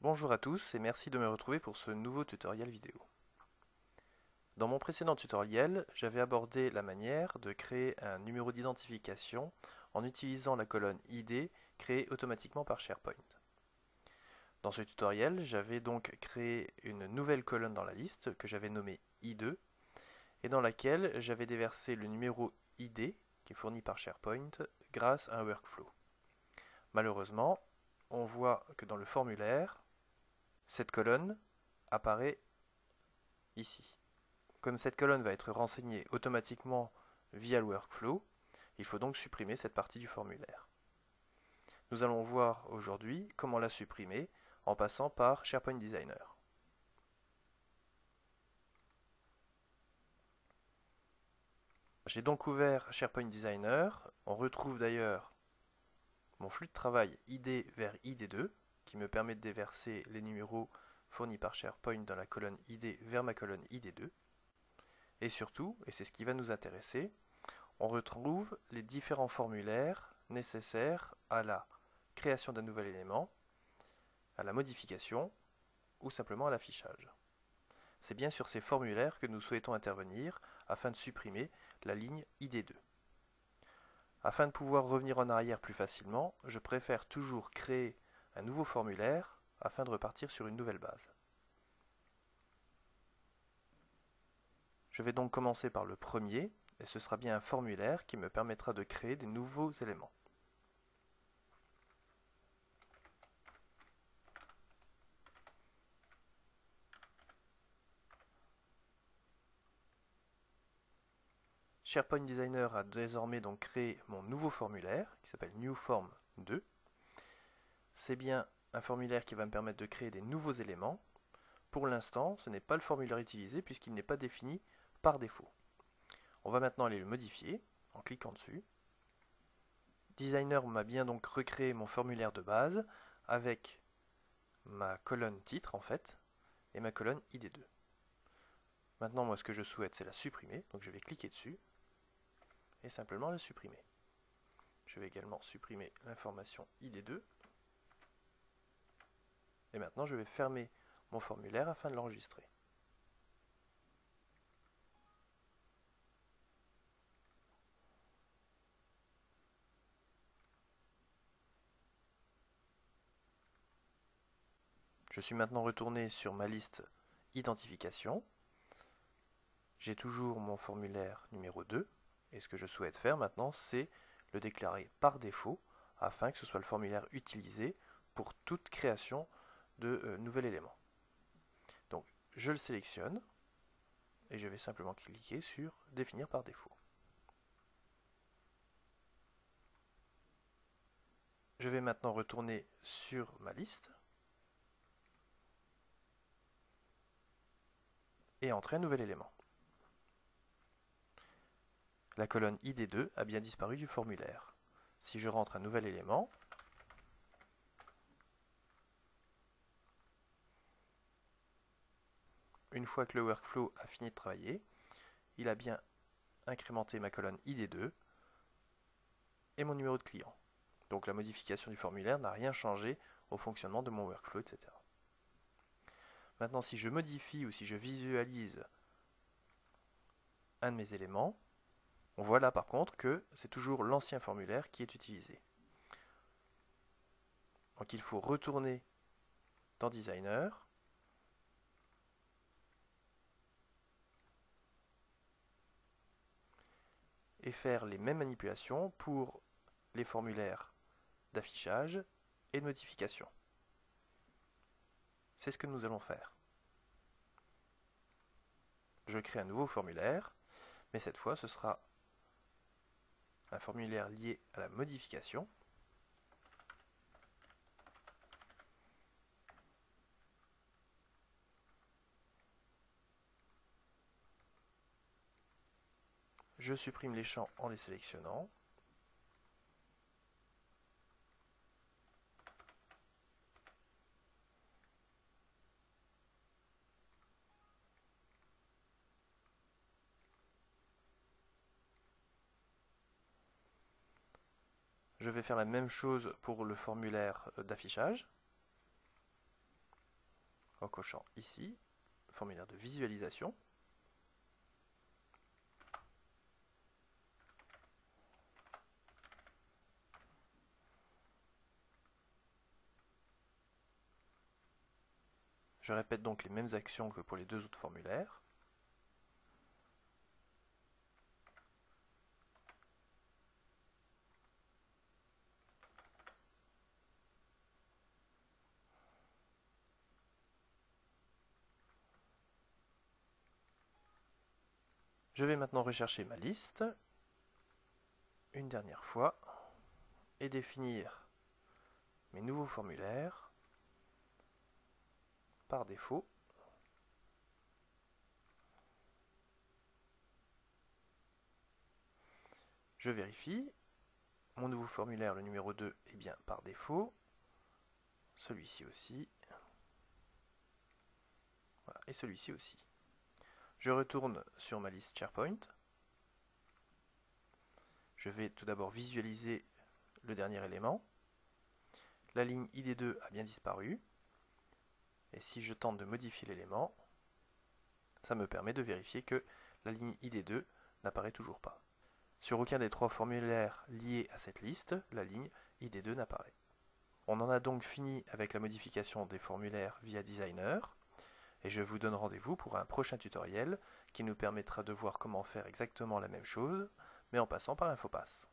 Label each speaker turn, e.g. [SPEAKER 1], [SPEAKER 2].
[SPEAKER 1] Bonjour à tous et merci de me retrouver pour ce nouveau tutoriel vidéo. Dans mon précédent tutoriel, j'avais abordé la manière de créer un numéro d'identification en utilisant la colonne ID créée automatiquement par SharePoint. Dans ce tutoriel, j'avais donc créé une nouvelle colonne dans la liste que j'avais nommée I2 et dans laquelle j'avais déversé le numéro ID qui est fourni par SharePoint grâce à un workflow. Malheureusement, on voit que dans le formulaire, cette colonne apparaît ici. Comme cette colonne va être renseignée automatiquement via le workflow, il faut donc supprimer cette partie du formulaire. Nous allons voir aujourd'hui comment la supprimer en passant par SharePoint Designer. J'ai donc ouvert SharePoint Designer. On retrouve d'ailleurs mon flux de travail ID vers ID2 qui me permet de déverser les numéros fournis par SharePoint dans la colonne ID vers ma colonne ID2. Et surtout, et c'est ce qui va nous intéresser, on retrouve les différents formulaires nécessaires à la création d'un nouvel élément, à la modification ou simplement à l'affichage. C'est bien sur ces formulaires que nous souhaitons intervenir afin de supprimer la ligne ID2. Afin de pouvoir revenir en arrière plus facilement, je préfère toujours créer un nouveau formulaire afin de repartir sur une nouvelle base. Je vais donc commencer par le premier, et ce sera bien un formulaire qui me permettra de créer des nouveaux éléments. SharePoint Designer a désormais donc créé mon nouveau formulaire qui s'appelle NewForm 2. C'est bien un formulaire qui va me permettre de créer des nouveaux éléments. Pour l'instant, ce n'est pas le formulaire utilisé puisqu'il n'est pas défini par défaut. On va maintenant aller le modifier en cliquant dessus. Designer m'a bien donc recréé mon formulaire de base avec ma colonne titre en fait et ma colonne ID2. Maintenant, moi ce que je souhaite c'est la supprimer, donc je vais cliquer dessus et simplement la supprimer. Je vais également supprimer l'information ID2 et maintenant je vais fermer mon formulaire afin de l'enregistrer. Je suis maintenant retourné sur ma liste identification. J'ai toujours mon formulaire numéro 2 et ce que je souhaite faire maintenant c'est le déclarer par défaut afin que ce soit le formulaire utilisé pour toute création de nouvel élément. Donc je le sélectionne et je vais simplement cliquer sur définir par défaut. Je vais maintenant retourner sur ma liste et entrer un nouvel élément. La colonne ID2 a bien disparu du formulaire. Si je rentre un nouvel élément, une fois que le workflow a fini de travailler, il a bien incrémenté ma colonne ID2 et mon numéro de client. Donc la modification du formulaire n'a rien changé au fonctionnement de mon workflow, etc. Maintenant, si je modifie ou si je visualise un de mes éléments, on voit là par contre que c'est toujours l'ancien formulaire qui est utilisé. Donc il faut retourner dans Designer, et faire les mêmes manipulations pour les formulaires d'affichage et de modification. C'est ce que nous allons faire. Je crée un nouveau formulaire, mais cette fois ce sera un formulaire lié à la modification. Je supprime les champs en les sélectionnant. Je vais faire la même chose pour le formulaire d'affichage. en cochant ici, formulaire de visualisation. Je répète donc les mêmes actions que pour les deux autres formulaires. Je vais maintenant rechercher ma liste une dernière fois et définir mes nouveaux formulaires par défaut. Je vérifie, mon nouveau formulaire, le numéro 2, est bien par défaut, celui-ci aussi, voilà, et celui-ci aussi. Je retourne sur ma liste SharePoint. Je vais tout d'abord visualiser le dernier élément. La ligne ID2 a bien disparu. Et si je tente de modifier l'élément, ça me permet de vérifier que la ligne ID2 n'apparaît toujours pas. Sur aucun des trois formulaires liés à cette liste, la ligne ID2 n'apparaît. On en a donc fini avec la modification des formulaires via Designer. Et je vous donne rendez-vous pour un prochain tutoriel qui nous permettra de voir comment faire exactement la même chose, mais en passant par Infopass.